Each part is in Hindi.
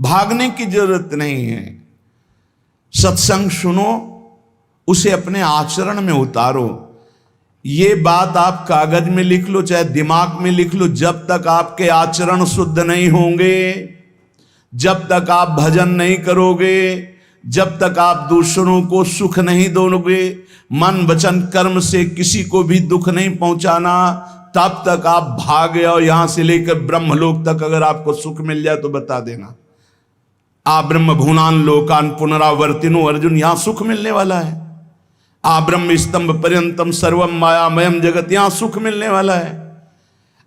भागने की जरूरत नहीं है। सत्संग सुनो, उसे अपने आचरण में उतारो। ये बात आप कागज में लिख लो, चाहे दिमाग में लिख लो, जब तक आपके आचरण शुद्ध नहीं होंगे, जब तक आप भजन नहीं करोगे, जब तक आप दूसरों को सुख नहीं दोगे, मन वचन कर्म से किसी को भी दुख नहीं पहुंचाना, तब तक आप भागे। और यहां से लेकर ब्रह्मलोक तक अगर आपको सुख मिल जाए तो बता देना, आ ब्रह्म भुवनान लोकान पुनरावर्तिनो, अर्जुन यहां सुख मिलने वाला है। आ ब्रह्म स्तंभ पर्यंतम सर्वम मायामयम जगत, यहां सुख मिलने वाला है।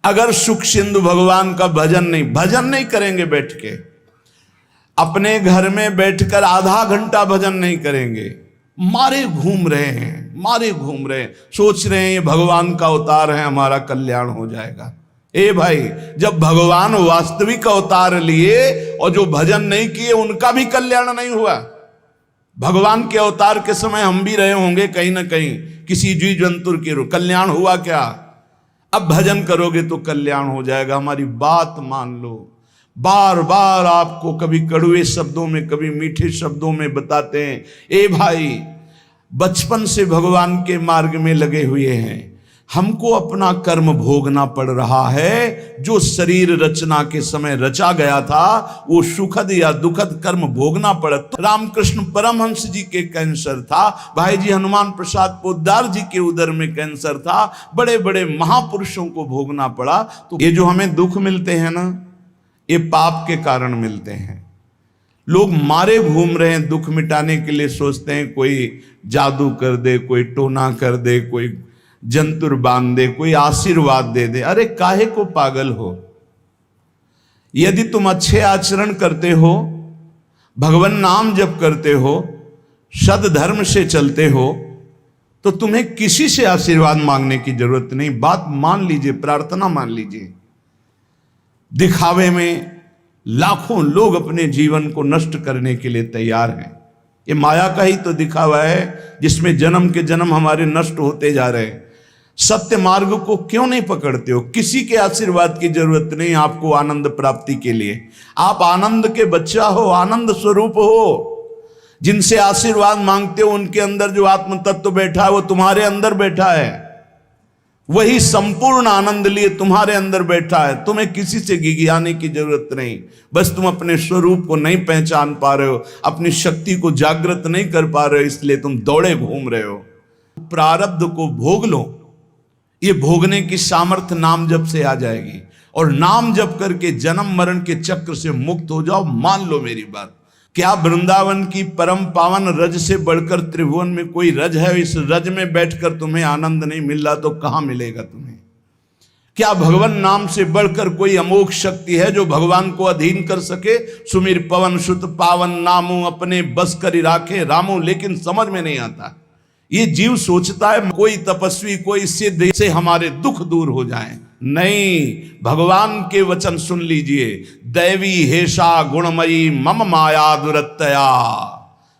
अगर सुख सिंधु भगवान का भजन नहीं करेंगे, बैठ के अपने घर में बैठकर आधा घंटा भजन नहीं करेंगे, मारे घूम रहे हैं, सोच रहे हैं ये भगवान का अवतार है, हमारा कल्याण हो जाएगा। ए भाई, जब भगवान वास्तविक अवतार लिए और जो भजन नहीं किए उनका भी कल्याण नहीं हुआ। भगवान के अवतार के समय हम भी रहे होंगे कहीं ना कहीं, किसी जीव जंतु के कल्याण हुआ क्या? अब भजन करोगे तो कल्याण हो जाएगा। हमारी बात मान लो। बार बार आपको कभी कड़वे शब्दों में, कभी मीठे शब्दों में बताते हैं, ए भाई, बचपन से भगवान के मार्ग में लगे हुए हैं, हमको अपना कर्म भोगना पड़ रहा है। जो शरीर रचना के समय रचा गया था, वो सुखद या दुखद कर्म भोगना पड़ा। रामकृष्ण परमहंस जी के कैंसर था, भाई जी हनुमान प्रसाद पोद्दार जी के उदर में कैंसर था, बड़े बड़े महापुरुषों को भोगना पड़ा। तो ये जो हमें दुख मिलते हैं ना, ये पाप के कारण मिलते हैं। लोग मारे घूम रहे हैं, दुख मिटाने के लिए सोचते हैं कोई जादू कर दे, कोई टोना कर दे, कोई जंतुर बांध दे, कोई आशीर्वाद दे दे। अरे काहे को पागल हो? यदि तुम अच्छे आचरण करते हो, भगवान नाम जप करते हो, सद्धर्म से चलते हो, तो तुम्हें किसी से आशीर्वाद मांगने की जरूरत नहीं। बात मान लीजिए, प्रार्थना मान लीजिए। दिखावे में लाखों लोग अपने जीवन को नष्ट करने के लिए तैयार हैं। ये माया का ही तो दिखावा है, जिसमें जन्म के जन्म हमारे नष्ट होते जा रहे हैं। सत्य मार्ग को क्यों नहीं पकड़ते हो? किसी के आशीर्वाद की जरूरत नहीं आपको आनंद प्राप्ति के लिए। आप आनंद के बच्चा हो, आनंद स्वरूप हो। जिनसे आशीर्वाद मांगते हो उनके अंदर जो आत्म तत्व बैठा है वो तुम्हारे अंदर बैठा है। वही संपूर्ण आनंद लिए तुम्हारे अंदर बैठा है। तुम्हें किसी से गिगियाने की जरूरत नहीं। बस तुम अपने स्वरूप को नहीं पहचान पा रहे हो, अपनी शक्ति को जागृत नहीं कर पा रहे हो, इसलिए तुम दौड़े घूम रहे हो। प्रारब्ध को भोग लो। ये भोगने की सामर्थ्य नाम जप से आ जाएगी, और नाम जप करके जन्म मरण के चक्र से मुक्त हो जाओ। मान लो मेरी बात। क्या वृंदावन की परम पावन रज से बढ़कर त्रिभुवन में कोई रज है? इस रज में बैठकर तुम्हें आनंद नहीं मिल रहा तो कहां मिलेगा तुम्हें? क्या भगवान नाम से बढ़कर कोई अमोघ शक्ति है जो भगवान को अधीन कर सके? सुमिर पवन सुत पावन नामो, अपने बस कर राखे रामो। लेकिन समझ में नहीं आता। ये जीव सोचता है कोई तपस्वी, कोई सिद्ध से हमारे दुख दूर हो जाएं। नहीं, भगवान के वचन सुन लीजिए। दैवी हेषा गुणमयी मम माया दुरत्तया,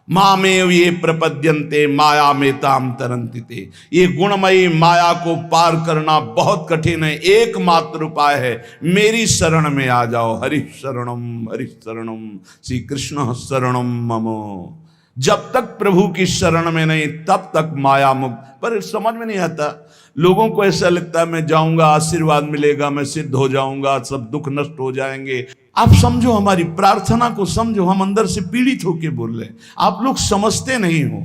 मामेव ये प्रपद्यन्ते माया में ताम तरंतिते। ये गुणमयी माया को पार करना बहुत कठिन है। एकमात्र उपाय है, मेरी शरण में आ जाओ। हरि शरणम श्री कृष्ण शरणम मम। जब तक प्रभु की शरण में नहीं, तब तक माया मुक्त। पर समझ में नहीं आता। लोगों को ऐसा लगता है मैं जाऊंगा, आशीर्वाद मिलेगा, मैं सिद्ध हो जाऊंगा, सब दुख नष्ट हो जाएंगे। आप समझो, हमारी प्रार्थना को समझो। हम अंदर से पीड़ित होकर बोल रहे हैं, आप लोग समझते नहीं हो।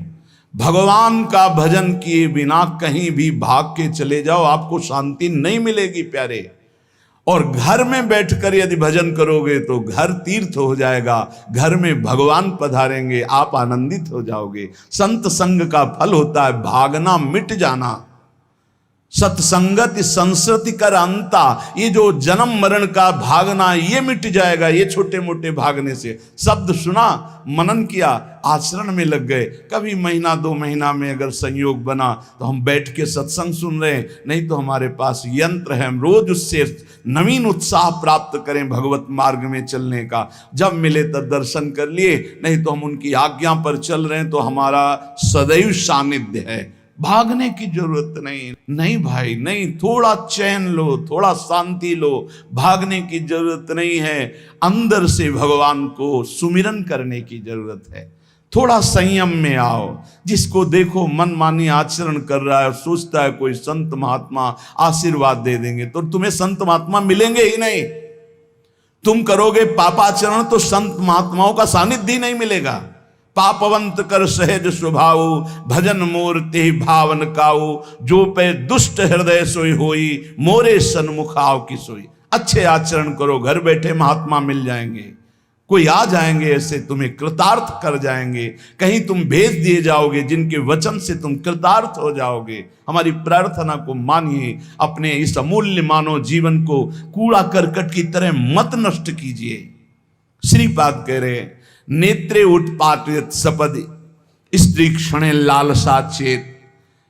भगवान का भजन किए बिना कहीं भी भाग के चले जाओ, आपको शांति नहीं मिलेगी प्यारे। और घर में बैठकर यदि भजन करोगे तो घर तीर्थ हो जाएगा। घर में भगवान पधारेंगे, आप आनंदित हो जाओगे। संत संग का फल होता है भागना, मिट जाना। सत्संगति संस्कृति कर अंता। ये जो जन्म मरण का भागना, ये मिट जाएगा। ये छोटे मोटे भागने से, शब्द सुना, मनन किया, आचरण में लग गए। कभी महीना 2 महीना में अगर संयोग बना तो हम बैठ के सत्संग सुन रहे हैं, नहीं तो हमारे पास यंत्र है, हम रोज उससे नवीन उत्साह प्राप्त करें भगवत मार्ग में चलने का। जब मिले तब दर्शन कर लिए, नहीं तो हम उनकी आज्ञा पर चल रहे हैं तो हमारा सदैव सानिध्य है। भागने की जरूरत नहीं। नहीं भाई नहीं, थोड़ा चैन लो, थोड़ा शांति लो, भागने की जरूरत नहीं है। अंदर से भगवान को सुमिरन करने की जरूरत है। थोड़ा संयम में आओ। जिसको देखो मनमानी आचरण कर रहा है, सोचता है कोई संत महात्मा आशीर्वाद दे देंगे, तो तुम्हें संत महात्मा मिलेंगे ही नहीं। तुम करोगे पापाचरण तो संत महात्माओं का सानिध्य ही नहीं मिलेगा। पापवंत कर सहज स्वभाव, भजन मोर ते भावन काऊ, जो पे दुष्ट हृदय सोई होई, मोरे सन्मुख आओ की सोई। अच्छे आचरण करो, घर बैठे महात्मा मिल जाएंगे, कोई आ जाएंगे ऐसे, तुम्हें कृतार्थ कर जाएंगे। कहीं तुम भेज दिए जाओगे जिनके वचन से तुम कृतार्थ हो जाओगे। हमारी प्रार्थना को मानिए, अपने इस अमूल्य मानव जीवन को कूड़ा करकट की तरह मत नष्ट कीजिए। श्रीपाद कह रहे, नेत्रे उत्पाटित सपदि स्त्री क्षणे लालसा चेत।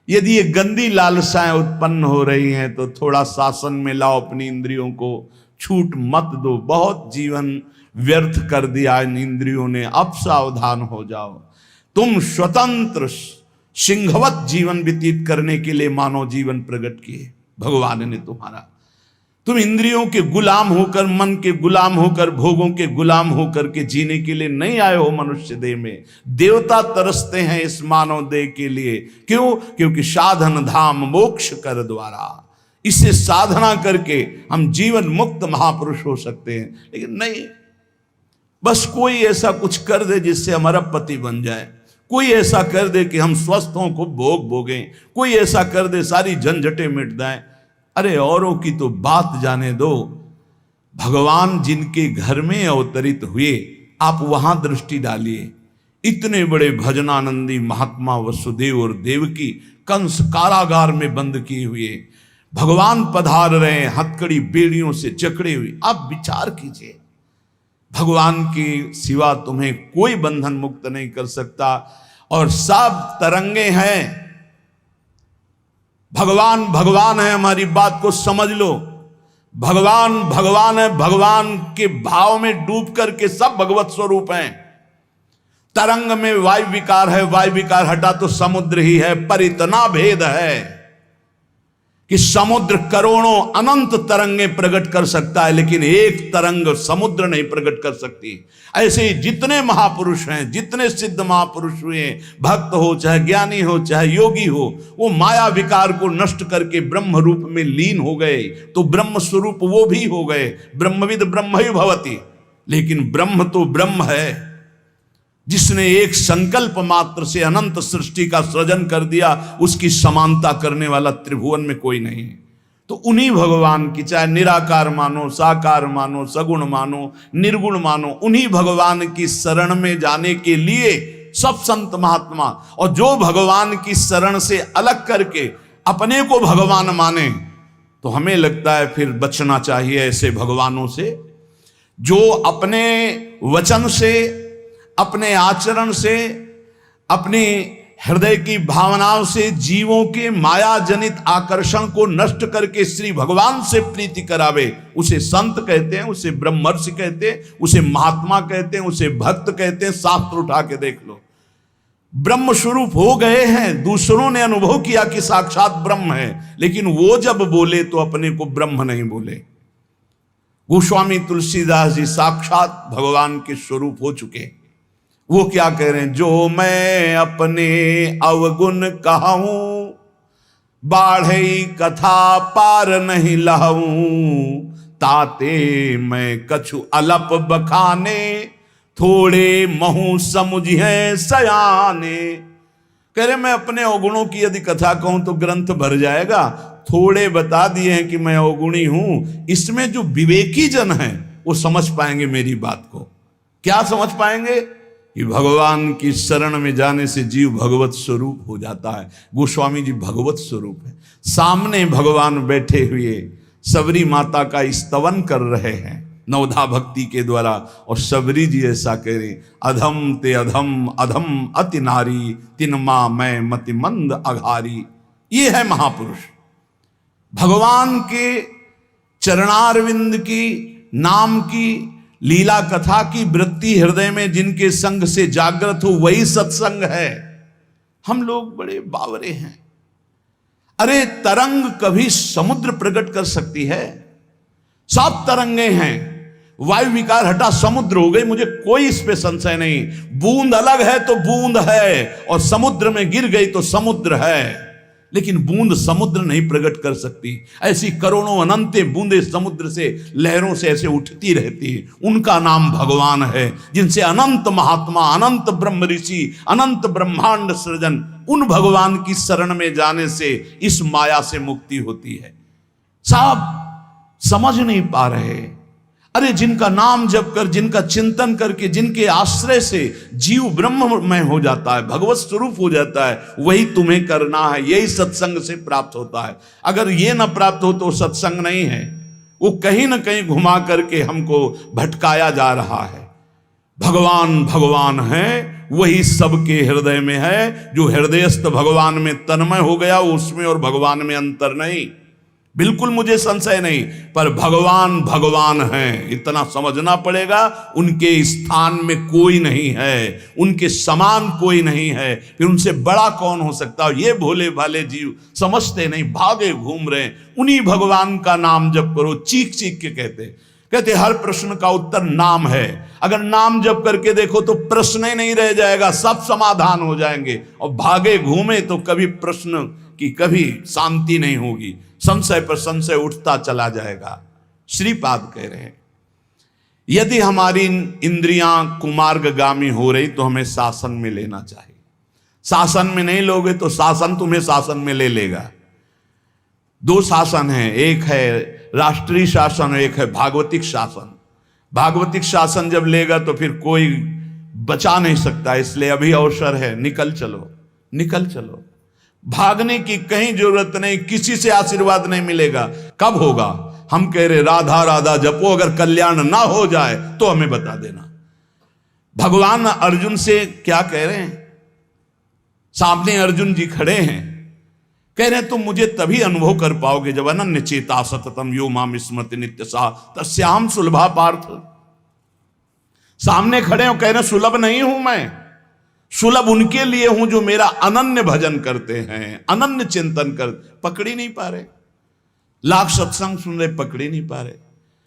यदि ये गंदी लालसाएं उत्पन्न हो रही हैं तो थोड़ा शासन में लाओ अपनी इंद्रियों को, छूट मत दो। बहुत जीवन व्यर्थ कर दिया इन इंद्रियों ने, अब सावधान हो जाओ। तुम स्वतंत्र सिंहवत जीवन व्यतीत करने के लिए मानव जीवन प्रकट किए भगवान ने तुम्हारा। तुम इंद्रियों के गुलाम होकर, मन के गुलाम होकर, भोगों के गुलाम होकर के जीने के लिए नहीं आए हो मनुष्य देह में। देवता तरसते हैं इस मानव देह के लिए। क्यों? क्योंकि साधन धाम मोक्ष कर द्वारा, इसे साधना करके हम जीवन मुक्त महापुरुष हो सकते हैं। लेकिन नहीं, बस कोई ऐसा कुछ कर दे जिससे हमारा पति बन जाए, कोई ऐसा कर दे कि हम स्वस्थ हों, खूब भोग भोगें, कोई ऐसा कर दे सारी झंझटें मिट जाएं। अरे औरों की तो बात जाने दो, भगवान जिनके घर में अवतरित हुए आप वहां दृष्टि डालिए। इतने बड़े भजनानंदी महात्मा वसुदेव और देवकी कंस कारागार में बंद किए हुए भगवान पधार रहे हैं, हथकड़ी बेड़ियों से जकड़े हुए। आप विचार कीजिए, भगवान के सिवा तुम्हें कोई बंधन मुक्त नहीं कर सकता। और सब तरंगे हैं, भगवान भगवान है, हमारी बात को समझ लो। भगवान भगवान है, भगवान के भाव में डूब करके सब भगवत स्वरूप हैं। तरंग में वायु विकार है, वायु विकार हटा तो समुद्र ही है। पर इतना भेद है कि समुद्र करोड़ों अनंत तरंगे प्रकट कर सकता है, लेकिन एक तरंग समुद्र नहीं प्रकट कर सकती। ऐसे ही जितने महापुरुष हैं, जितने सिद्ध महापुरुष हुए, भक्त हो चाहे ज्ञानी हो चाहे योगी हो, वो माया विकार को नष्ट करके ब्रह्म रूप में लीन हो गए, तो ब्रह्म स्वरूप वो भी हो गए। ब्रह्मविद ब्रह्म ही भवति। लेकिन ब्रह्म तो ब्रह्म है, जिसने एक संकल्प मात्र से अनंत सृष्टि का सृजन कर दिया, उसकी समानता करने वाला त्रिभुवन में कोई नहीं। तो उन्हीं भगवान की, चाहे निराकार मानो, साकार मानो, सगुण मानो, निर्गुण मानो, उन्हीं भगवान की शरण में जाने के लिए सब संत महात्मा, और जो भगवान की शरण से अलग करके अपने को भगवान माने, तो हमें लगता है फिर बचना चाहिए ऐसे भगवानों से, जो अपने वचन से, अपने आचरण से, अपनी हृदय की भावनाओं से जीवों के माया जनित आकर्षण को नष्ट करके श्री भगवान से प्रीति करावे। उसे संत कहते हैं, उसे ब्रह्मर्षि कहते हैं, उसे महात्मा कहते हैं, उसे भक्त कहते हैं। शास्त्र उठा के देख लो, ब्रह्म स्वरूप हो गए हैं। दूसरों ने अनुभव किया कि साक्षात ब्रह्म है, लेकिन वो जब बोले तो अपने को ब्रह्म नहीं बोले। गोस्वामी तुलसीदास जी साक्षात भगवान के स्वरूप हो चुके। वो क्या कह रहे हैं? जो मैं अपने अवगुण कहूं, बाढ़े कथा पार नहीं लहूं, ताते मैं कछु अलप बखाने, थोड़े महू समुझे सयाने। कह रहे मैं अपने अवगुणों की यदि कथा कहूं तो ग्रंथ भर जाएगा। थोड़े बता दिए हैं कि मैं अवगुणी हूं, इसमें जो विवेकी जन हैं वो समझ पाएंगे मेरी बात को। क्या समझ पाएंगे? कि भगवान की शरण में जाने से जीव भगवत स्वरूप हो जाता है। गोस्वामी जी भगवत स्वरूप है, सामने भगवान बैठे हुए सबरी माता का स्तवन कर रहे हैं नवधा भक्ति के द्वारा। और सबरी जी ऐसा कह रहे, अधम ते अधम, अधम अति नारी, तिनमा मैं मति मंद अघारी। ये है महापुरुष, भगवान के चरणारविंद की नाम की लीला कथा की वृत्ति हृदय में जिनके संग से जागृत हो, वही सत्संग है। हम लोग बड़े बावरे हैं, अरे तरंग कभी समुद्र प्रकट कर सकती है? सब तरंगे हैं, वायु विकार हटा समुद्र हो गई, मुझे कोई इस पे संशय नहीं। बूंद अलग है तो बूंद है, और समुद्र में गिर गई तो समुद्र है, लेकिन बूंद समुद्र नहीं प्रकट कर सकती। ऐसी करोड़ों अनंत बूंदें समुद्र से, लहरों से ऐसे उठती रहती है, उनका नाम भगवान है, जिनसे अनंत महात्मा, अनंत ब्रह्म ऋषि, अनंत ब्रह्मांड सृजन, उन भगवान की शरण में जाने से इस माया से मुक्ति होती है। सब समझ नहीं पा रहे। अरे जिनका नाम जप कर, जिनका चिंतन करके, जिनके आश्रय से जीव ब्रह्ममय हो जाता है, भगवत स्वरूप हो जाता है, वही तुम्हें करना है। यही सत्संग से प्राप्त होता है। अगर ये ना प्राप्त हो तो सत्संग नहीं है, वो कहीं ना कहीं घुमा करके हमको भटकाया जा रहा है। भगवान भगवान है, वही सबके हृदय में है। जो हृदयस्थ भगवान में तन्मय हो गया, उसमें और भगवान में अंतर नहीं, बिल्कुल मुझे संशय नहीं। पर भगवान भगवान हैं, इतना समझना पड़ेगा। उनके स्थान में कोई नहीं है, उनके समान कोई नहीं है, फिर उनसे बड़ा कौन हो सकता है? ये भोले भाले जीव समझते नहीं, भागे घूम रहे। उन्हीं भगवान का नाम जप करो, चीख चीख के कहते हर प्रश्न का उत्तर नाम है। अगर नाम जप करके देखो तो प्रश्न ही नहीं रह जाएगा, सब समाधान हो जाएंगे। और भागे घूमे तो कभी प्रश्न की कभी शांति नहीं होगी, संशय पर संशय उठता चला जाएगा। श्रीपाद कह रहे हैं, यदि हमारी इंद्रियां कुमार्गगामी हो रही तो हमें शासन में लेना चाहिए। शासन में नहीं लोगे तो शासन तुम्हें शासन में ले लेगा। दो शासन है, एक है राष्ट्रीय शासन, एक है भागवतिक शासन। भागवतिक शासन जब लेगा तो फिर कोई बचा नहीं सकता, इसलिए अभी अवसर है, निकल चलो, निकल चलो। भागने की कहीं जरूरत नहीं, किसी से आशीर्वाद नहीं मिलेगा। कब होगा? हम कह रहे राधा राधा जपो, अगर कल्याण ना हो जाए तो हमें बता देना। भगवान अर्जुन से क्या कह रहे हैं? सामने अर्जुन जी खड़े हैं, कह रहे हैं तुम मुझे तभी अनुभव कर पाओगे जब अनन्य चेता सततम यो माम स्मृति नित्य सा तस्याम सुलभा पार्थ। सामने खड़े हो, कह रहे सुलभ नहीं हूं मैं, सुलभ उनके लिए हूं जो मेरा अनन्य भजन करते हैं, अनन्य चिंतन कर। पकड़ ही नहीं पा रहे, लाख सत्संग सुन रहे, पकड़ ही नहीं पा रहे।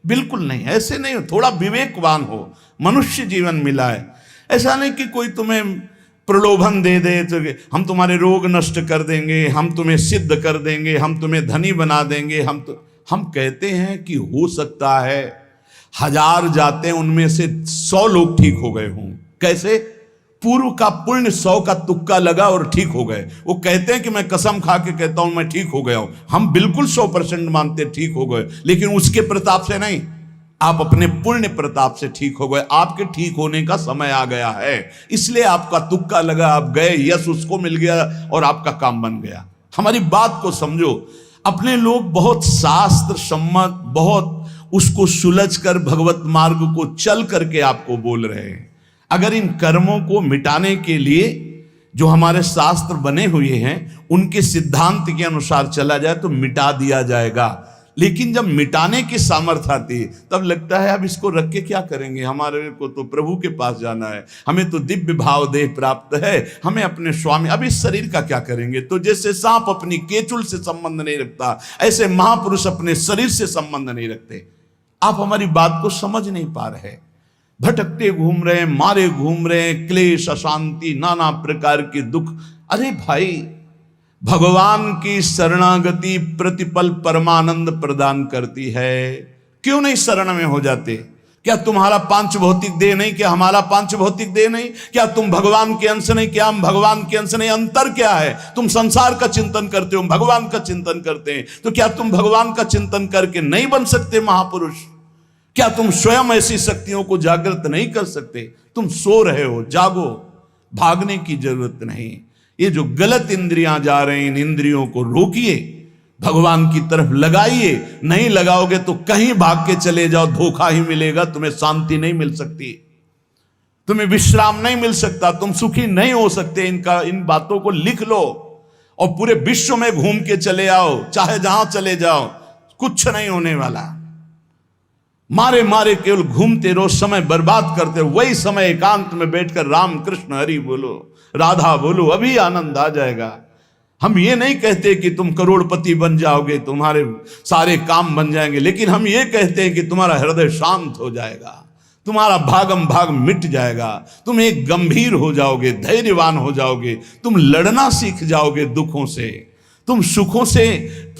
बिल्कुल नहीं, ऐसे नहीं हो। थोड़ा विवेकवान हो, मनुष्य जीवन मिला है। ऐसा नहीं कि कोई तुम्हें प्रलोभन दे दे तो हम तुम्हारे रोग नष्ट कर देंगे, हम तुम्हें सिद्ध कर देंगे, हम तुम्हें धनी बना देंगे। हम कहते हैं कि हो सकता है 1000 जाते हैं, उनमें से 100 लोग ठीक हो गए हों। कैसे? पूर्व का पुण्य 100 का तुक्का लगा और ठीक हो गए। वो कहते हैं कि मैं कसम खा के कहता हूं मैं ठीक हो गया हूं। हम बिल्कुल 100% मानते ठीक हो गए, लेकिन उसके प्रताप से नहीं, आप अपने पुण्य प्रताप से ठीक हो गए। आपके ठीक होने का समय आ गया है, इसलिए आपका तुक्का लगा, आप गए, यश उसको मिल गया और आपका काम बन गया। हमारी बात को समझो। अपने लोग बहुत शास्त्र सम्मत, बहुत उसको सुलझ कर भगवत मार्ग को चल करके आपको बोल रहे हैं। अगर इन कर्मों को मिटाने के लिए जो हमारे शास्त्र बने हुए हैं उनके सिद्धांत के अनुसार चला जाए तो मिटा दिया जाएगा। लेकिन जब मिटाने की सामर्थ्य आती है तब लगता है अब इसको रख के क्या करेंगे, हमारे को तो प्रभु के पास जाना है, हमें तो दिव्य भाव देह प्राप्त है, हमें अपने स्वामी, अब इस शरीर का क्या करेंगे। तो जैसे सांप अपनी केचुल से संबंध नहीं रखता, ऐसे महापुरुष अपने शरीर से संबंध नहीं रखते। आप हमारी बात को समझ नहीं पा रहे, भटकते घूम रहे हैं, मारे घूम रहे हैं, क्लेश, अशांति, नाना प्रकार के दुख। अरे भाई, भगवान की शरणागति प्रतिपल परमानंद प्रदान करती है। क्यों नहीं शरण में हो जाते? क्या तुम्हारा पांच भौतिक देह नहीं? क्या हमारा पांच भौतिक देह नहीं? क्या तुम भगवान के अंश नहीं? क्या हम भगवान के अंश नहीं? अंतर क्या है? तुम संसार का चिंतन करते हो, भगवान का चिंतन करते हैं, तो क्या तुम भगवान का चिंतन करके नहीं बन सकते महापुरुष? क्या तुम स्वयं ऐसी शक्तियों को जागृत नहीं कर सकते? तुम सो रहे हो, जागो, भागने की जरूरत नहीं। ये जो गलत इंद्रियां जा रही हैं, इन इंद्रियों को रोकिए, भगवान की तरफ लगाइए। नहीं लगाओगे तो कहीं भाग के चले जाओ, धोखा ही मिलेगा, तुम्हें शांति नहीं मिल सकती, तुम्हें विश्राम नहीं मिल सकता, तुम सुखी नहीं हो सकते। इन बातों को लिख लो और पूरे विश्व में घूम के चले आओ, चाहे जहां चले जाओ, कुछ नहीं होने वाला। मारे मारे केवल घूमते रहो, समय बर्बाद करते रहो। वही समय एकांत में बैठकर राम कृष्ण हरि बोलो, राधा बोलो, अभी आनंद आ जाएगा। हम ये नहीं कहते कि तुम करोड़पति बन जाओगे, तुम्हारे सारे काम बन जाएंगे, लेकिन हम ये कहते हैं कि तुम्हारा हृदय शांत हो जाएगा, तुम्हारा भागम भाग मिट जाएगा, तुम एक गंभीर हो जाओगे, धैर्यवान हो जाओगे, तुम लड़ना सीख जाओगे दुखों से, तुम सुखों से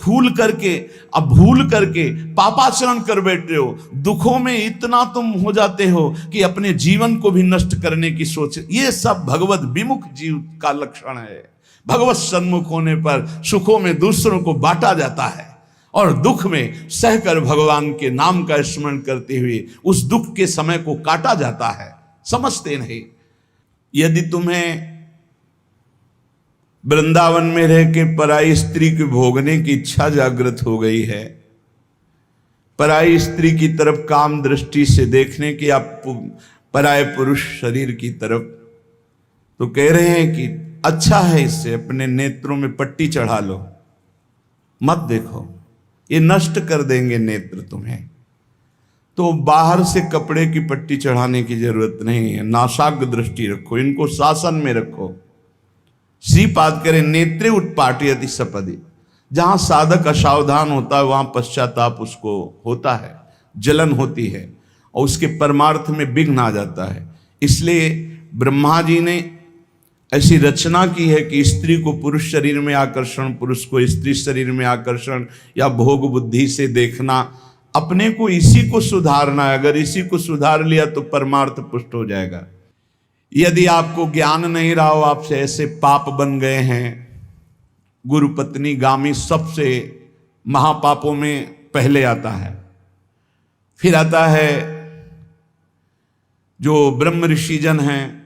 भूल करके पापाचरण कर बैठे हो, दुखों में इतना तुम हो जाते हो कि अपने जीवन को भी नष्ट करने की सोच। ये सब भगवत विमुख जीव का लक्षण है। भगवत सन्मुख होने पर सुखों में दूसरों को बांटा जाता है और दुख में सहकर भगवान के नाम का स्मरण करते हुए उस दुख के समय को काटा जाता है। समझते नहीं। यदि तुम्हें वृंदावन में रह के पराई स्त्री की भोगने की इच्छा जागृत हो गई है, पराई स्त्री की तरफ काम दृष्टि से देखने की, आप पराये पुरुष शरीर की तरफ, तो कह रहे हैं कि अच्छा है, इससे अपने नेत्रों में पट्टी चढ़ा लो, मत देखो, ये नष्ट कर देंगे नेत्र तुम्हें। तो बाहर से कपड़े की पट्टी चढ़ाने की जरूरत नहीं है, नासाग्र दृष्टि रखो, इनको शासन में रखो। श्रीपाद करें नेत्रे उत्पाटयति सपदि। जहां साधक असावधान होता है वहां पश्चाताप उसको होता है, जलन होती है और उसके परमार्थ में विघ्न आ जाता है। इसलिए ब्रह्मा जी ने ऐसी रचना की है कि स्त्री को पुरुष शरीर में आकर्षण, पुरुष को स्त्री शरीर में आकर्षण या भोग बुद्धि से देखना, अपने को इसी को सुधारना है। अगर इसी को सुधार लिया तो परमार्थ पुष्ट हो जाएगा। यदि आपको ज्ञान नहीं रहा हो, आपसे ऐसे पाप बन गए हैं, गुरु पत्नी गामी सबसे महापापों में पहले आता है, फिर आता है जो ब्रह्म ऋषिजन हैं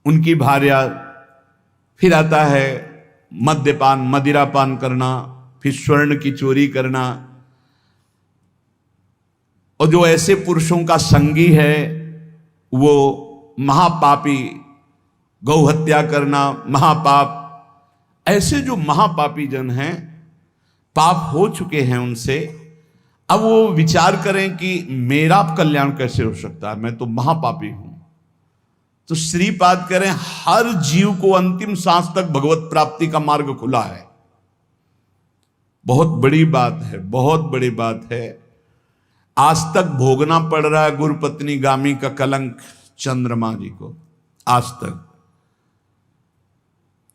उनकी भार्या, फिर आता है मद्यपान मदिरापान करना, फिर स्वर्ण की चोरी करना, और जो ऐसे पुरुषों का संगी है वो महापापी, गौ हत्या करना महापाप। ऐसे जो महापापी जन हैं, पाप हो चुके हैं उनसे, अब वो विचार करें कि मेरा कल्याण कैसे हो सकता है, मैं तो महापापी हूं। तो श्रीपाद करें हर जीव को अंतिम सांस तक भगवत प्राप्ति का मार्ग खुला है। बहुत बड़ी बात है, बहुत बड़ी बात है। आज तक भोगना पड़ रहा है गुरु पत्नी गामी का कलंक चंद्रमा जी को, आज तक।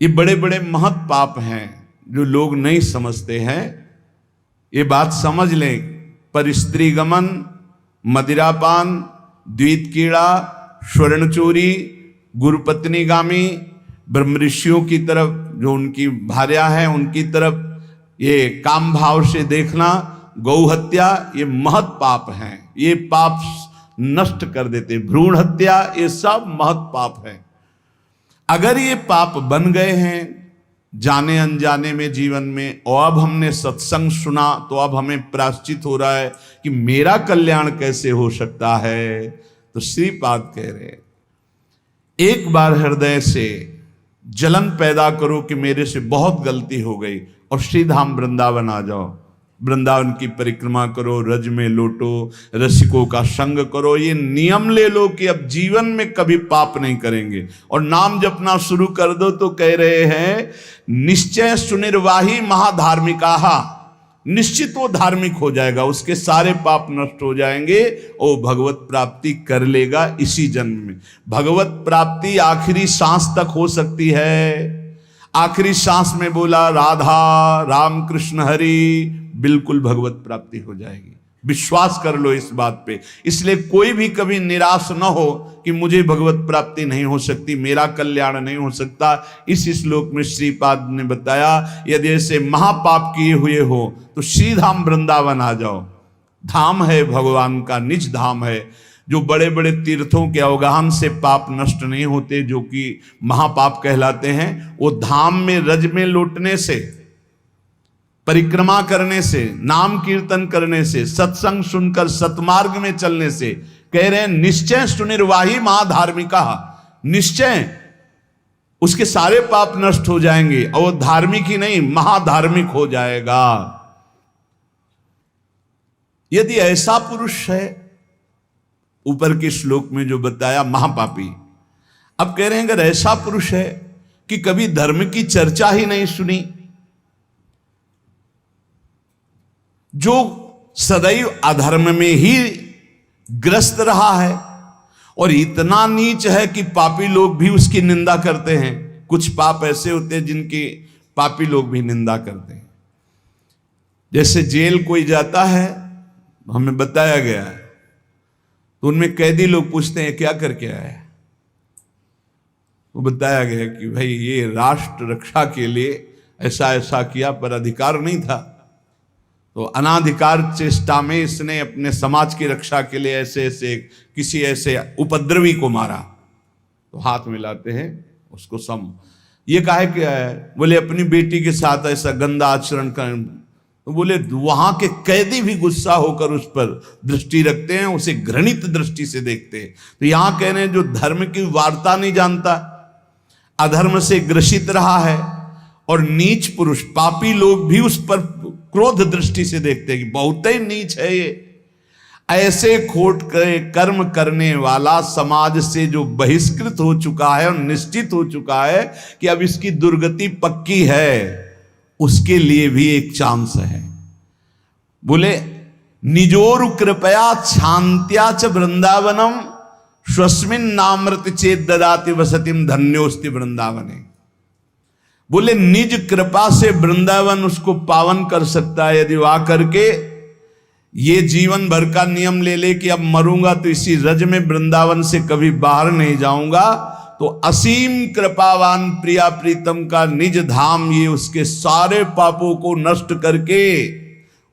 ये बड़े बड़े महत पाप हैं जो लोग नहीं समझते हैं। ये बात समझ लें, पर स्त्री गमन, मदिरापान, द्वैत कीड़ा, स्वर्ण चोरी, गुरु पत्नी गामी, ब्रह्म ऋषियों की तरफ जो उनकी भार्या है उनकी तरफ ये काम भाव से देखना, गौ हत्या, ये महत पाप हैं। ये पाप नष्ट कर देते। भ्रूण हत्या, ये सब महत पाप है। अगर ये पाप बन गए हैं जाने अनजाने में जीवन में, और अब हमने सत्संग सुना तो अब हमें प्रायश्चित हो रहा है कि मेरा कल्याण कैसे हो सकता है। तो श्रीपाद कह रहे, एक बार हृदय से जलन पैदा करो कि मेरे से बहुत गलती हो गई, और श्रीधाम वृंदावन आ जाओ। वृंदावन की परिक्रमा करो, रज में लोटो, रसिकों का संग करो। ये नियम ले लो कि अब जीवन में कभी पाप नहीं करेंगे, और नाम जपना शुरू कर दो। तो कह रहे हैं निश्चय सुनिर्वाही महाधार्मिका, निश्चित वो धार्मिक हो जाएगा, उसके सारे पाप नष्ट हो जाएंगे और भगवत प्राप्ति कर लेगा इसी जन्म में। भगवत प्राप्ति आखिरी सांस तक हो सकती है। आखिरी सांस में बोला राधा राम कृष्ण हरि, बिल्कुल भगवत प्राप्ति हो जाएगी। विश्वास कर लो इस बात पे। इसलिए कोई भी कभी निराश न हो कि मुझे भगवत प्राप्ति नहीं हो सकती, मेरा कल्याण नहीं हो सकता। इस श्लोक में श्रीपाद ने बताया, यदि ऐसे महापाप किए हुए हो तो श्रीधाम वृंदावन आ जाओ। धाम है भगवान का, निज धाम है। जो बड़े बड़े तीर्थों के अवगाहन से पाप नष्ट नहीं होते, जो कि महापाप कहलाते हैं, वो धाम में रज में लौटने से, परिक्रमा करने से, नाम कीर्तन करने से, सत्संग सुनकर सतमार्ग में चलने से। कह रहे हैं निश्चय सुनिर्वाही महाधार्मिका, निश्चय उसके सारे पाप नष्ट हो जाएंगे और धार्मिक ही नहीं महाधार्मिक हो जाएगा। यदि ऐसा पुरुष है, ऊपर के श्लोक में जो बताया महापापी, अब कह रहे हैं अगर ऐसा पुरुष है कि कभी धर्म की चर्चा ही नहीं सुनी। जो सदैव अधर्म में ही ग्रस्त रहा है और इतना नीच है कि पापी लोग भी उसकी निंदा करते हैं। कुछ पाप ऐसे होते हैं जिनकी पापी लोग भी निंदा करते हैं। जैसे जेल कोई जाता है, हमें बताया गया है, तो उनमें कैदी लोग पूछते हैं क्या करके आया है, वो बताया गया कि भाई ये राष्ट्र रक्षा के लिए ऐसा ऐसा किया, पर अधिकार नहीं था, तो अनाधिकार चेष्टा में इसने अपने समाज की रक्षा के लिए ऐसे ऐसे किसी ऐसे उपद्रवी को मारा। तो हाथ मिलाते हैं उसको सम, ये काहे क्या है, बोले अपनी बेटी के साथ ऐसा गंदा आचरण कर। तो बोले वहां के कैदी भी गुस्सा होकर उस पर दृष्टि रखते हैं, उसे घृणित दृष्टि से देखते हैं। तो यहां कह रहे हैं जो धर्म की वार्ता नहीं जानता, अधर्म से ग्रसित रहा है, और नीच पुरुष पापी लोग भी उस पर क्रोध दृष्टि से देखते हैं कि बहुत ही नीच है ये। ऐसे खोट कर्म करने वाला समाज से जो बहिष्कृत हो चुका है और निश्चित हो चुका है कि अब इसकी दुर्गति पक्की है, उसके लिए भी एक चांस है। बोले निजोरु कृपया शांत्या च वृंदावनम स्वस्मिन नामृत चेत ददाति वसतिम धन्योस्ति वृंदावने। बोले निज कृपा से वृंदावन उसको पावन कर सकता है यदि वह करके ये जीवन भर का नियम ले ले कि अब मरूंगा तो इसी रज में वृंदावन से कभी बाहर नहीं जाऊंगा, तो असीम कृपावान प्रिया प्रीतम का निज धाम ये उसके सारे पापों को नष्ट करके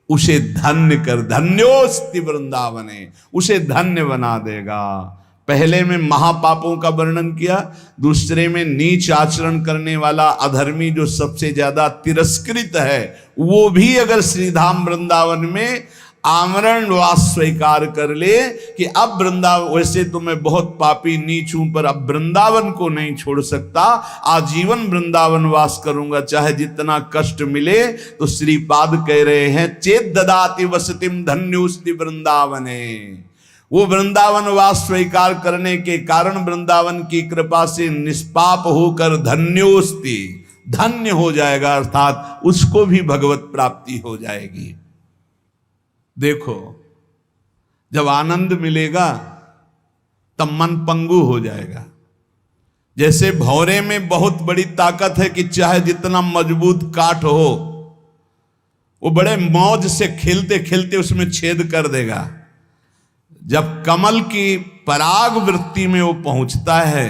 उसे धन्य कर, धन्योस्ति वृंदावने, उसे धन्य बना देगा। पहले में महापापों का वर्णन किया, दूसरे में नीच आचरण करने वाला अधर्मी जो सबसे ज्यादा तिरस्कृत है, वो भी अगर श्रीधाम वृंदावन में आमरण वास स्वीकार कर ले कि अब वृंदावन, वैसे तो मैं बहुत पापी नीच हूं पर अब वृंदावन को नहीं छोड़ सकता, आजीवन वृंदावन वास करूंगा चाहे जितना कष्ट मिले, तो श्रीपाद कह रहे हैं चेत ददाति वसतिम धन्योस्ति वृंदावने। वो वृंदावन वास स्वीकार करने के कारण वृंदावन की कृपा से निष्पाप होकर धन्योस्ति, धन्य हो जाएगा, अर्थात उसको भी भगवत प्राप्ति हो जाएगी। देखो जब आनंद मिलेगा तब मन पंगु हो जाएगा। जैसे भौरे में बहुत बड़ी ताकत है कि चाहे जितना मजबूत काठ हो वो बड़े मौज से खेलते खेलते उसमें छेद कर देगा। जब कमल की पराग वृत्ति में वो पहुंचता है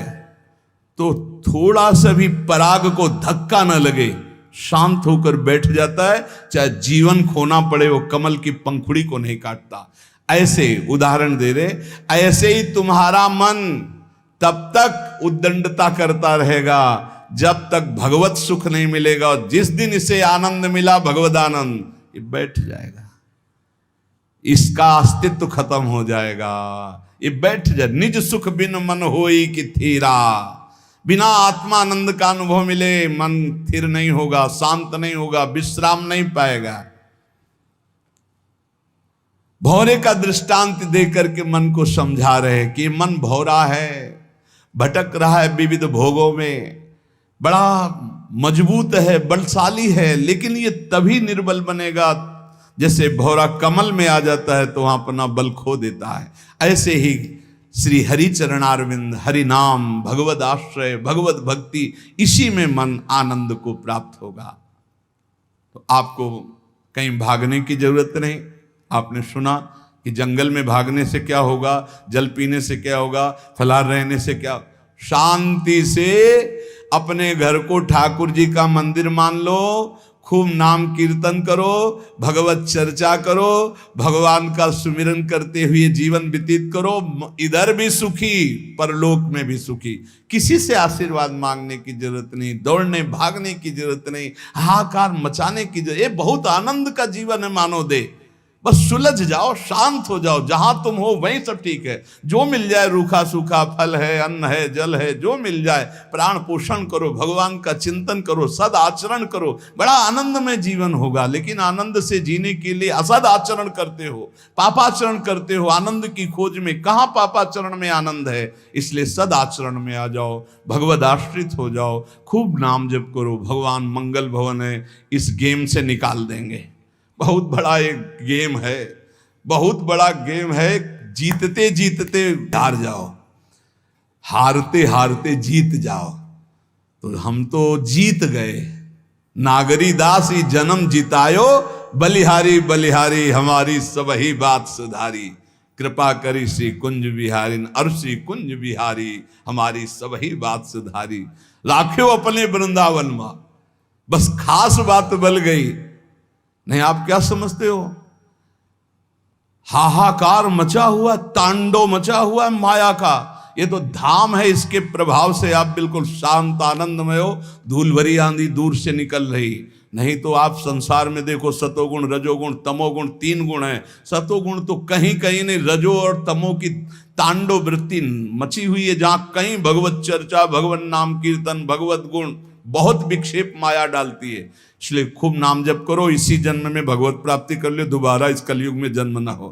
तो थोड़ा सा भी पराग को धक्का न लगे, शांत होकर बैठ जाता है, चाहे जीवन खोना पड़े वो कमल की पंखुड़ी को नहीं काटता। ऐसे उदाहरण दे रहे, ऐसे ही तुम्हारा मन तब तक उद्दंडता करता रहेगा जब तक भगवत सुख नहीं मिलेगा, और जिस दिन इसे आनंद मिला भगवद आनंद, ये बैठ जाएगा, इसका अस्तित्व खत्म हो जाएगा, ये बैठ जाए। निज सुख बिन मन होई कि थीरा, बिना आत्मानंद का अनुभव मिले मन स्थिर नहीं होगा, शांत नहीं होगा, विश्राम नहीं पाएगा। भौरे का दृष्टांत देकर के मन को समझा रहे कि मन भौरा है, भटक रहा है विविध भोगों में, बड़ा मजबूत है, बलशाली है, लेकिन ये तभी निर्बल बनेगा जैसे भौरा कमल में आ जाता है तो वहां अपना बल खो देता है। ऐसे ही श्री हरि चरणारविंद, हरि नाम, भगवद आश्रय, भगवत भक्ति, इसी में मन आनंद को प्राप्त होगा। तो आपको कहीं भागने की जरूरत नहीं। आपने सुना कि जंगल में भागने से क्या होगा, जल पीने से क्या होगा, फलाहार रहने से क्या, शांति से अपने घर को ठाकुर जी का मंदिर मान लो, खूब नाम कीर्तन करो, भगवत चर्चा करो, भगवान का सुमिरन करते हुए जीवन व्यतीत करो, इधर भी सुखी परलोक में भी सुखी। किसी से आशीर्वाद मांगने की जरूरत नहीं, दौड़ने भागने की जरूरत नहीं, हाहाकार मचाने की जरूरत। ये बहुत आनंद का जीवन है मानो दे, बस सुलझ जाओ, शांत हो जाओ, जहां तुम हो वहीं सब ठीक है। जो मिल जाए, रूखा सूखा फल है, अन्न है, जल है, जो मिल जाए, प्राण पोषण करो, भगवान का चिंतन करो, सद आचरण करो, बड़ा आनंद में जीवन होगा। लेकिन आनंद से जीने के लिए असद आचरण करते हो, पापाचरण करते हो, आनंद की खोज में। कहाँ पापाचरण में आनंद है? इसलिए सद आचरण में आ जाओ, भगवद आश्रित हो जाओ, खूब नाम जप करो। भगवान मंगल भवन है, इस गेम से निकाल देंगे। बहुत बड़ा एक गेम है, बहुत बड़ा गेम है। जीतते जीतते हार जाओ, हारते हारते जीत जाओ। तो हम तो जीत गए। नागरी दास ही जन्म जितायो, बलिहारी बलिहारी हमारी सबही बात सुधारी। कृपा करी श्री कुंज बिहारी, अर्षि कुंज बिहारी हमारी सबही बात सुधारी। राख्यो अपने वृंदावन मां, बस खास बात बल गई। नहीं, आप क्या समझते हो? हाहाकार मचा हुआ, तांडव मचा हुआ है माया का। ये तो धाम है, इसके प्रभाव से आप बिल्कुल शांत आनंदमय हो। धूल भरी आंधी दूर से निकल रही। नहीं तो आप संसार में देखो, सतोगुण रजोगुण तमोगुण 3 गुण है। सतोगुण तो कहीं कहीं नहीं, रजो और तमो की तांडव वृत्ति मची हुई है। जहां कहीं भगवत चर्चा, भगवत नाम कीर्तन, भगवत गुण, बहुत विक्षेप माया डालती है। इसलिए खूब नाम जप करो, इसी जन्म में भगवत प्राप्ति कर लो, दोबारा इस कलयुग में जन्म ना हो।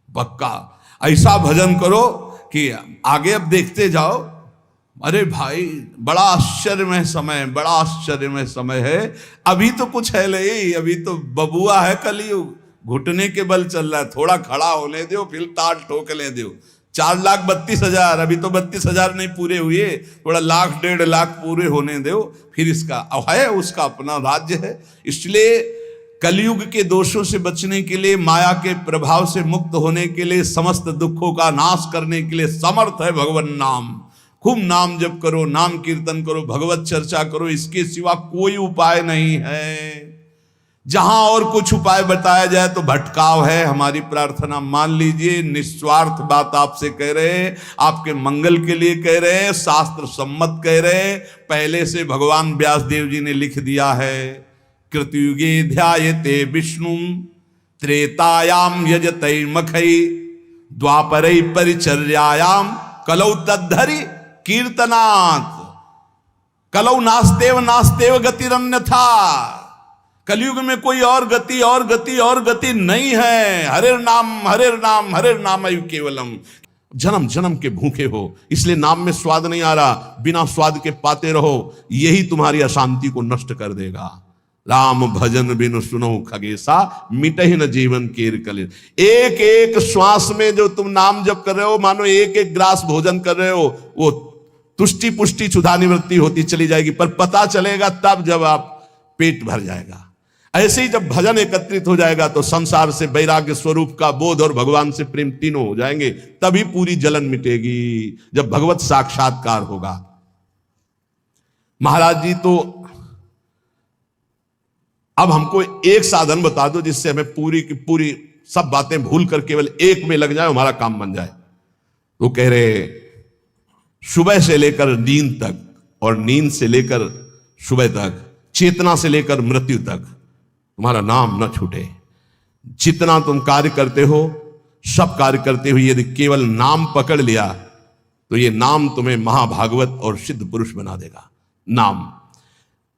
पक्का ऐसा भजन करो कि आगे अब देखते जाओ। अरे भाई, बड़ा आश्चर्यमय समय, बड़ा आश्चर्यमय समय है। अभी तो कुछ है नहीं, अभी तो बबुआ है कलयुग, घुटने के बल चल रहा है। थोड़ा खड़ा होने दो, फिर ताल ठोकने दो। 4,32,000, अभी तो 32,000 नहीं पूरे हुए, थोड़ा 1,00,000 1,50,000 लाख पूरे होने दो, फिर इसका है, उसका अपना राज्य है। इसलिए कलयुग के दोषों से बचने के लिए, माया के प्रभाव से मुक्त होने के लिए, समस्त दुखों का नाश करने के लिए समर्थ है भगवान नाम। खूब नाम जप करो, नाम कीर्तन करो, भगवत चर्चा करो, इसके सिवा कोई उपाय नहीं है। जहां और कुछ उपाय बताया जाए तो भटकाव है। हमारी प्रार्थना मान लीजिए, निस्वार्थ बात आपसे कह रहे हैं, आपके मंगल के लिए कह रहे हैं, शास्त्र सम्मत कह रहे हैं। पहले से भगवान व्यासदेव जी ने लिख दिया है, कृतयुगे ध्यायते विष्णु त्रेतायाम यजतै मखै द्वापरै परिचर्यायाम कलौ तद्धरि कीर्तनात्। कलौ नास्तेव नास्तेव गतिरन्यथा। कलयुग में कोई और गति और गति और गति नहीं है। हरे नाम हरे नाम हरे नाम केवलम। जन्म जन्म के भूखे हो, इसलिए नाम में स्वाद नहीं आ रहा, बिना स्वाद के पाते रहो, यही तुम्हारी अशांति को नष्ट कर देगा। राम भजन बिनु सुनो खगेसा, मिटहि न जीवन केर कलेश। एक एक श्वास में जो तुम नाम जप कर रहे हो, मानो एक एक ग्रास भोजन कर रहे हो, वो तुष्टि पुष्टि क्षुधा निवृत्ति होती चली जाएगी। पर पता चलेगा तब जब आप पेट भर जाएगा। ऐसे ही जब भजन एकत्रित हो जाएगा तो संसार से वैराग्य स्वरूप का बोध और भगवान से प्रेम तीनों हो जाएंगे। तभी पूरी जलन मिटेगी, जब भगवत साक्षात्कार होगा। महाराज जी, तो अब हमको एक साधन बता दो जिससे हमें पूरी की पूरी सब बातें भूल कर केवल एक में लग जाए, हमारा काम बन जाए। तो कह रहे, सुबह से लेकर नींद तक और नींद से लेकर सुबह तक, चेतना से लेकर मृत्यु तक तुम्हारा नाम न छूटे। जितना तुम कार्य करते हो, सब कार्य करते हुए यदि केवल नाम पकड़ लिया तो ये नाम तुम्हें महाभागवत और सिद्ध पुरुष बना देगा।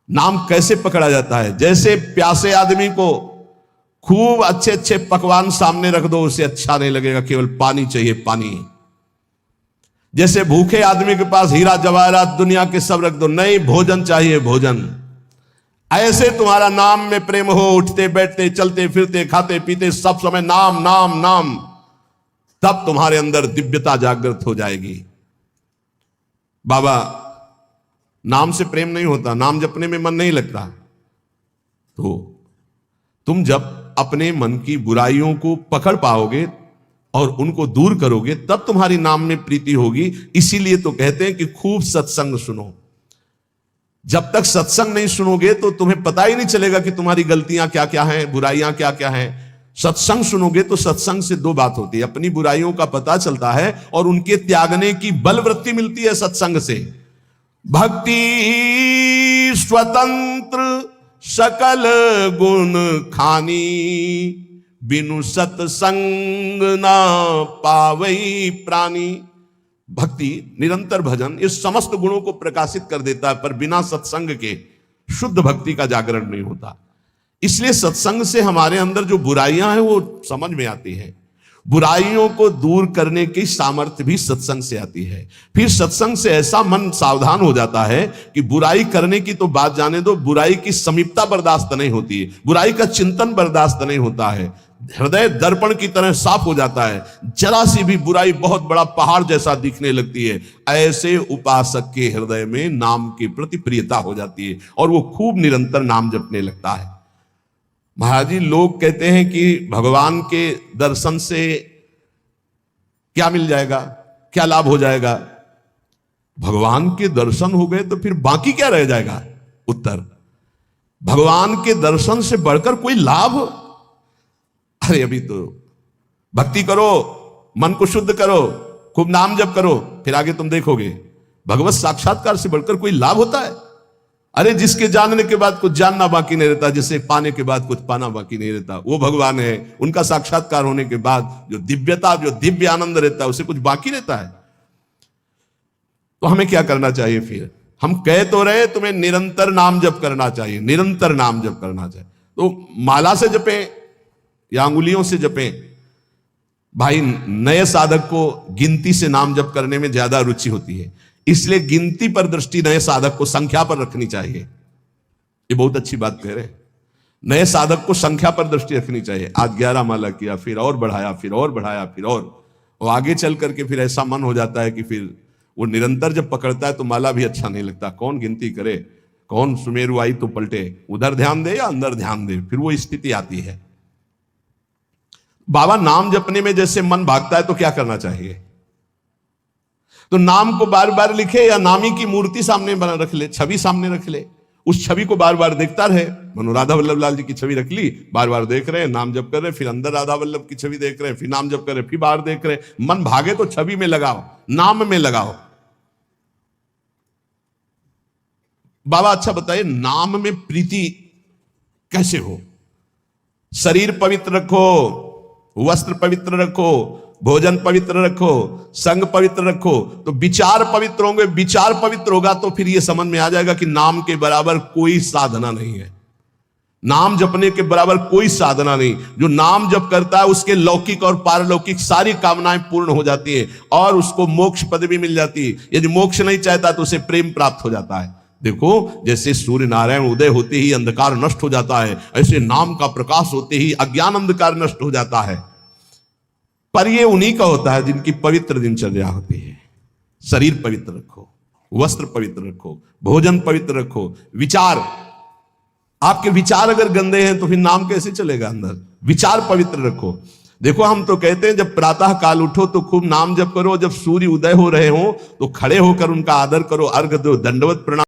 नाम कैसे पकड़ा जाता है? जैसे प्यासे आदमी को खूब अच्छे अच्छे पकवान सामने रख दो, उसे अच्छा नहीं लगेगा, केवल पानी चाहिए, पानी। जैसे भूखे आदमी के पास हीरा जवाहरात दुनिया के सब रख दो, नहीं, भोजन चाहिए, भोजन। ऐसे तुम्हारा नाम में प्रेम हो, उठते बैठते चलते फिरते खाते पीते सब समय नाम नाम नाम, तब तुम्हारे अंदर दिव्यता जागृत हो जाएगी। बाबा, नाम से प्रेम नहीं होता, नाम जपने में मन नहीं लगता। तो तुम जब अपने मन की बुराइयों को पकड़ पाओगे और उनको दूर करोगे, तब तुम्हारी नाम में प्रीति होगी। इसीलिए तो कहते हैं कि खूब सत्संग सुनो। जब तक सत्संग नहीं सुनोगे तो तुम्हें पता ही नहीं चलेगा कि तुम्हारी गलतियां क्या क्या हैं, बुराइयां क्या क्या हैं। सत्संग सुनोगे तो सत्संग से 2 बात होती है, अपनी बुराइयों का पता चलता है और उनके त्यागने की बल वृत्ति मिलती है सत्संग से। भक्ति स्वतंत्र सकल गुण खानी, बिनु सत्संग ना पावई प्राणी। भक्ति, निरंतर भजन इस समस्त गुणों को प्रकाशित कर देता है, पर बिना सत्संग के शुद्ध भक्ति का जागरण नहीं होता। इसलिए सत्संग से हमारे अंदर जो बुराइयां हैं वो समझ में आती हैं। बुराइयों को दूर करने की सामर्थ्य भी सत्संग से आती है। फिर सत्संग से ऐसा मन सावधान हो जाता है कि बुराई करने की तो बात जाने दो, बुराई की समीपता बर्दाश्त नहीं होती है, बुराई का चिंतन बर्दाश्त नहीं होता है। हृदय दर्पण की तरह साफ हो जाता है, जरा सी भी बुराई बहुत बड़ा पहाड़ जैसा दिखने लगती है। ऐसे उपासक के हृदय में नाम के प्रति प्रियता हो जाती है और वो खूब निरंतर नाम जपने लगता है। महाराज जी, लोग कहते हैं कि भगवान के दर्शन से क्या मिल जाएगा, क्या लाभ हो जाएगा? भगवान के दर्शन हो गए तो फिर बाकी क्या रह जाएगा? उत्तर, भगवान के दर्शन से बढ़कर कोई लाभ? अरे अभी तो भक्ति करो, मन को शुद्ध करो, खूब नाम जप करो, फिर आगे तुम देखोगे भगवत साक्षात्कार से बढ़कर कोई लाभ होता है? अरे जिसके जानने के बाद कुछ जानना बाकी नहीं रहता, जिसे पाने के बाद कुछ पाना बाकी नहीं रहता, वो भगवान है। उनका साक्षात्कार होने के बाद जो दिव्यता, जो दिव्य आनंद रहता है, उसे कुछ बाकी रहता है। तो हमें क्या करना चाहिए? फिर हम कह तो रहे तुम्हें निरंतर नाम जप करना चाहिए, निरंतर नाम जप करना चाहिए। तो माला से जपें या अंगुलियों से जपें? भाई, नए साधक को गिनती से नाम जप करने में ज्यादा रुचि होती है, इसलिए गिनती पर दृष्टि नए साधक को संख्या पर रखनी चाहिए। ये बहुत अच्छी बात कह रहे हैं। नए साधक को संख्या पर दृष्टि रखनी चाहिए। आज 11 माला किया, फिर और बढ़ाया, फिर और बढ़ाया, फिर और आगे चल करके फिर ऐसा मन हो जाता है कि फिर वो निरंतर जब पकड़ता है तो माला भी अच्छा नहीं लगता। कौन गिनती करे, कौन सुमेरु आई तो पलटे, उधर ध्यान दे या अंदर ध्यान दे, फिर वो स्थिति आती है। बाबा, नाम जपने में जैसे मन भागता है तो क्या करना चाहिए? तो नाम को बार बार लिखे या नामी की मूर्ति सामने बना रख ले, छवि सामने रख ले, उस छवि को बार बार देखता रहे। मनो राधा वल्लभ लाल जी की छवि रख ली, बार बार देख रहे हैं, नाम जप कर रहे हैं, फिर अंदर राधा वल्लभ की छवि देख रहे हैं, फिर नाम जप कर रहे हैं, फिर बाहर देख रहे हैं। मन भागे तो छवि में लगाओ, नाम में लगाओ। बाबा अच्छा बताइए, नाम में प्रीति कैसे हो? शरीर पवित्र रखो, वस्त्र पवित्र रखो, भोजन पवित्र रखो, संग पवित्र रखो, तो विचार पवित्र होंगे। विचार पवित्र होगा तो फिर यह समझ में आ जाएगा कि नाम के बराबर कोई साधना नहीं है। नाम जपने के बराबर कोई साधना नहीं। जो नाम जप करता है उसके लौकिक और पारलौकिक सारी कामनाएं पूर्ण हो जाती है और उसको मोक्ष पदवी मिल जाती है। यदि मोक्ष नहीं चाहता तो उसे प्रेम प्राप्त हो जाता है। देखो, जैसे सूर्य नारायण उदय होते ही अंधकार नष्ट हो जाता है, ऐसे नाम का प्रकाश होते ही अज्ञान अंधकार नष्ट हो जाता है। पर ये उन्हीं का होता है जिनकी पवित्र दिनचर्या होती है। शरीर पवित्र रखो, वस्त्र पवित्र रखो, भोजन पवित्र रखो, विचार, आपके विचार अगर गंदे हैं तो फिर नाम कैसे चलेगा अंदर? विचार पवित्र रखो। देखो, हम तो कहते हैं जब प्रातः काल उठो तो खूब नाम जप करो, जब सूर्य उदय हो रहे हो तो खड़े होकर उनका आदर करो, अर्घ दो, दंडवत प्रणाम